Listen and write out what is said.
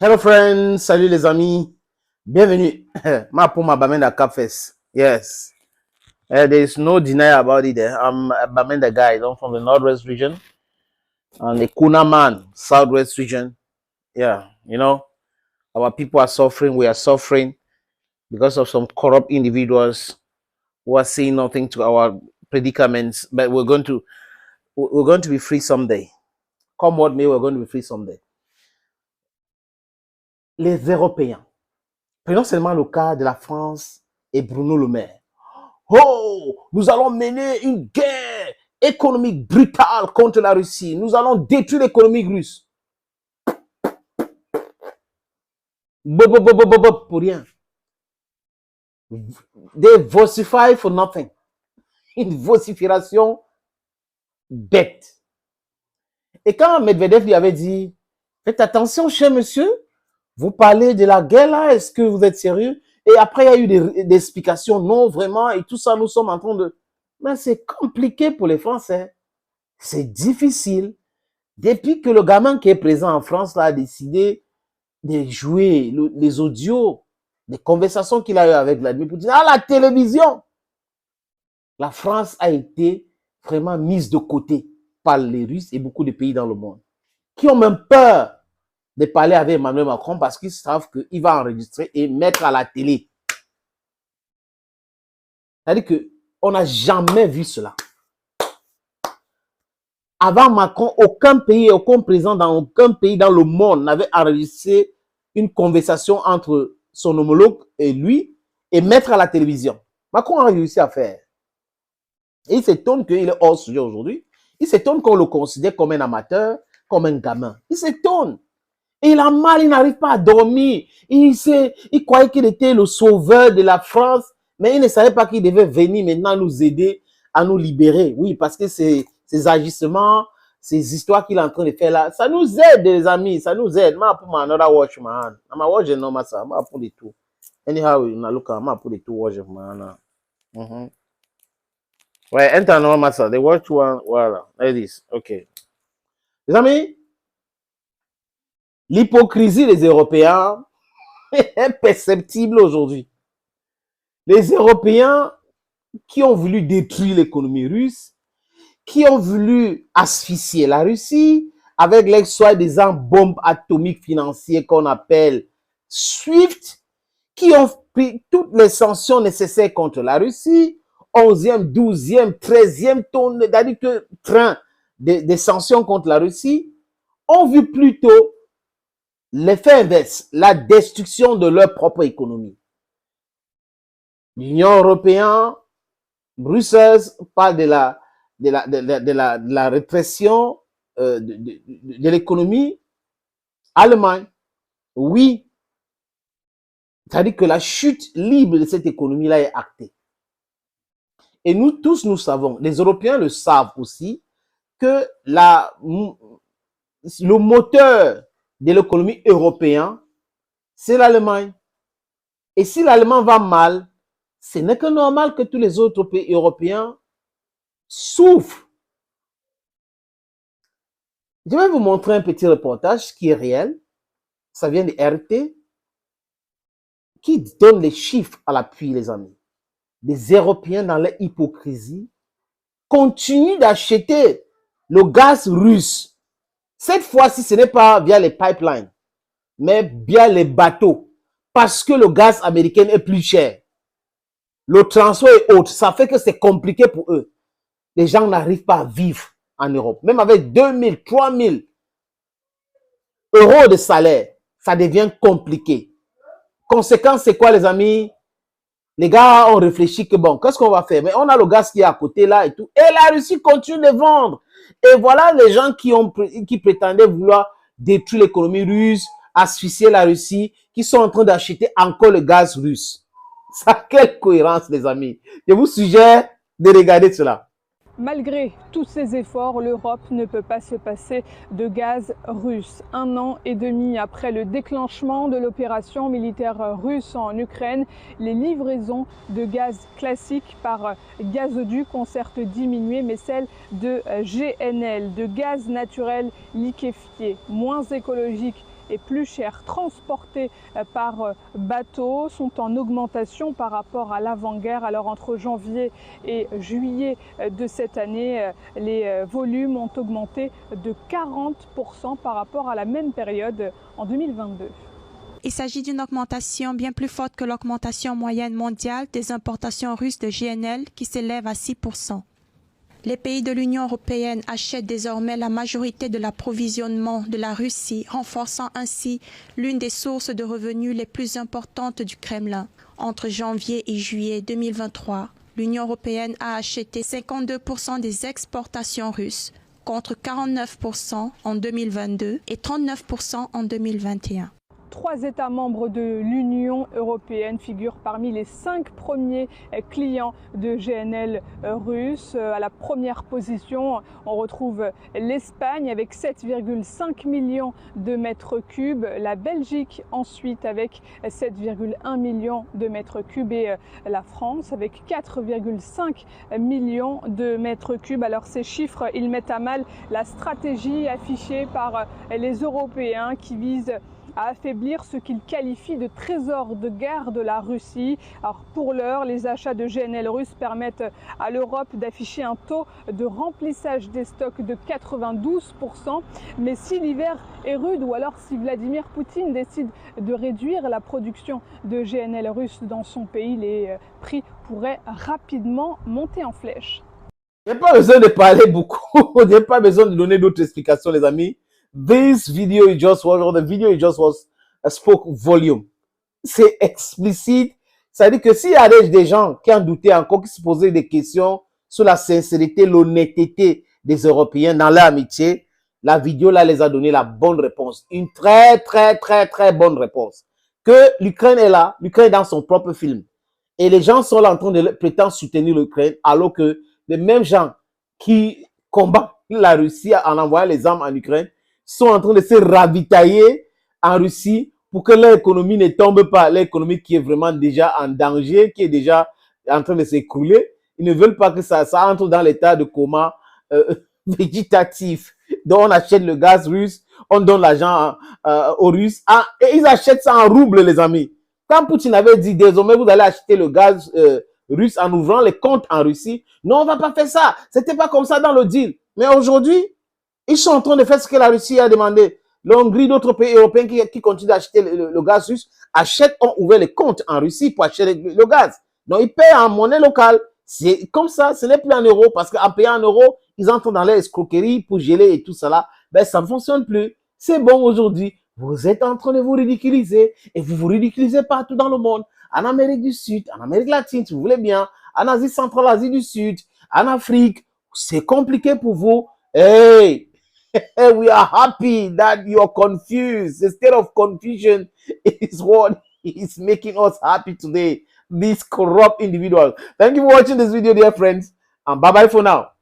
Hello friends, salut les amis, bienvenue. Ma pour ma Bamenda Capfest. Yes, there is no denial about it. I'm a Bamenda guy. I'm from the Northwest region and the Kuna man, Southwest region. Yeah, you know, our people are suffering. We are suffering because of some corrupt individuals who are saying nothing to our predicaments. But we're going to be free someday. Come what may, we're going to be free someday. Les Européens. Prenons seulement le cas de la France et Bruno Le Maire. Oh, nous allons mener une guerre économique brutale contre la Russie. Nous allons détruire l'économie russe. Pour rien. They vocify for nothing. Une vocifération bête. Et quand Medvedev lui avait dit, faites attention, cher monsieur, vous parlez de la guerre là, est-ce que vous êtes sérieux? Et après, il y a eu des explications, non, vraiment, et tout ça, nous sommes en train de... Mais c'est compliqué pour les Français. C'est difficile. Depuis que le gamin qui est présent en France là, a décidé de jouer les audios, des conversations qu'il a eues avec Vladimir Poutine à la télévision, la France a été vraiment mise de côté par les Russes et beaucoup de pays dans le monde, qui ont même peur de parler avec Emmanuel Macron parce qu'ils savent qu'il va enregistrer et mettre à la télé. C'est-à-dire qu'on n'a jamais vu cela. Avant Macron, aucun pays, aucun président dans aucun pays dans le monde n'avait enregistré une conversation entre son homologue et lui et mettre à la télévision. Macron a réussi à faire. Et il s'étonne qu'il est hors sujet aujourd'hui. Il s'étonne qu'on le considère comme un amateur, comme un gamin. Il s'étonne. Et il a mal, il n'arrive pas à dormir. Il croyait qu'il était le sauveur de la France, mais il ne savait pas qu'il devait venir maintenant nous aider à nous libérer. Oui, parce que ces agissements, ces histoires qu'il est en train de faire là, ça nous aide, les amis, ça nous aide. Ma pour another watch, man. Ma watch, non, ma ça, ma pour les tout. Anyhow, na look at ma pour les tout watch, man. Ouais, enter no matter. The watch one, voilà, it is. Okay. Les amis, l'hypocrisie des Européens est perceptible aujourd'hui. Les Européens qui ont voulu détruire l'économie russe, qui ont voulu asphyxier la Russie avec les soi-disant bombes atomiques financières qu'on appelle SWIFT, qui ont pris toutes les sanctions nécessaires contre la Russie, 11e, 12e, 13e tonne, c'est-à-dire que train des sanctions contre la Russie, ont vu plutôt l'effet inverse, la destruction de leur propre économie. L'Union européenne, Bruxelles parle de la répression de l'économie. Allemagne, oui. C'est-à-dire que la chute libre de cette économie-là est actée. Et nous tous, nous savons, les Européens le savent aussi, que le moteur de l'économie européenne, c'est l'Allemagne. Et si l'Allemagne va mal, ce n'est que normal que tous les autres pays européens souffrent. Je vais vous montrer un petit reportage qui est réel. Ça vient de RT, qui donne les chiffres à l'appui, les amis. Les Européens, dans leur hypocrisie, continuent d'acheter le gaz russe. Cette fois-ci, ce n'est pas via les pipelines, mais via les bateaux. Parce que le gaz américain est plus cher. Le transport est haut. Ça fait que c'est compliqué pour eux. Les gens n'arrivent pas à vivre en Europe. Même avec 2000, 3000 euros de salaire, ça devient compliqué. Conséquence, c'est quoi, les amis? Les gars ont réfléchi que bon, qu'est-ce qu'on va faire? Mais on a le gaz qui est à côté là et tout. Et la Russie continue de vendre. Et voilà les gens qui prétendaient vouloir détruire l'économie russe, asphyxier la Russie, qui sont en train d'acheter encore le gaz russe. Ça, quelle cohérence, les amis. Je vous suggère de regarder cela. Malgré tous ces efforts, l'Europe ne peut pas se passer de gaz russe. 1 an et demi après le déclenchement de l'opération militaire russe en Ukraine, les livraisons de gaz classique par gazoduc ont certes diminué, mais celles de GNL, de gaz naturel liquéfié, moins écologique est plus cher. Transportés par bateau sont en augmentation par rapport à l'avant-guerre. Alors entre janvier et juillet de cette année, les volumes ont augmenté de 40% par rapport à la même période en 2022. Il s'agit d'une augmentation bien plus forte que l'augmentation moyenne mondiale des importations russes de GNL qui s'élève à 6%. Les pays de l'Union européenne achètent désormais la majorité de l'approvisionnement de la Russie, renforçant ainsi l'une des sources de revenus les plus importantes du Kremlin. Entre janvier et juillet 2023, l'Union européenne a acheté 52% des exportations russes, contre 49% en 2022 et 39% en 2021. 3 États membres de l'Union européenne figurent parmi les 5 premiers clients de GNL russe. À la première position, on retrouve l'Espagne avec 7,5 millions de mètres cubes, la Belgique ensuite avec 7,1 millions de mètres cubes et la France avec 4,5 millions de mètres cubes. Alors ces chiffres, ils mettent à mal la stratégie affichée par les Européens qui visent à affaiblir ce qu'ils qualifient de trésor de guerre de la Russie. Alors pour l'heure, les achats de GNL russes permettent à l'Europe d'afficher un taux de remplissage des stocks de 92%. Mais si l'hiver est rude ou alors si Vladimir Poutine décide de réduire la production de GNL russe dans son pays, les prix pourraient rapidement monter en flèche. Il n'y a pas besoin de parler beaucoup, il n'y a pas besoin de donner d'autres explications, les amis. This video you just watched, or the video you just watched, spoke volume. C'est explicite. Ça veut dire que s'il y a des gens qui en doutaient encore, qui se posaient des questions sur la sincérité, l'honnêteté des Européens dans leur amitié, la vidéo là les a donné la bonne réponse. Une très bonne réponse. Que l'Ukraine est là, l'Ukraine est dans son propre film. Et les gens sont là en train de prétendre soutenir l'Ukraine, alors que les mêmes gens qui combattent la Russie en envoyant les armes en Ukraine sont en train de se ravitailler en Russie pour que leur économie ne tombe pas, l'économie qui est vraiment déjà en danger, qui est déjà en train de s'écrouler. Ils ne veulent pas que ça entre dans l'état de coma végétatif. Donc on achète le gaz russe, on donne l'argent aux Russes, et ils achètent ça en roubles, les amis. Quand Poutine avait dit désormais vous allez acheter le gaz russe en ouvrant les comptes en Russie, non, on va pas faire ça. C'était pas comme ça dans le deal. Mais aujourd'hui, ils sont en train de faire ce que la Russie a demandé. La Hongrie, d'autres pays européens qui continuent d'acheter le gaz russe, ont ouvert les comptes en Russie pour acheter le gaz. Donc, ils paient en monnaie locale. C'est comme ça, ce n'est plus en euros, parce qu'en payant en euros, ils entrent dans les escroqueries pour geler et tout ça là. Ben, ça ne fonctionne plus. C'est bon aujourd'hui. Vous êtes en train de vous ridiculiser. Et vous vous ridiculisez partout dans le monde. En Amérique du Sud, en Amérique latine, si vous voulez bien. En Asie centrale, Asie du Sud, en Afrique. C'est compliqué pour vous. Hey! We are happy that you're confused. The state of confusion is what is making us happy today. These corrupt individuals. Thank you for watching this video, dear friends. And bye-bye for now.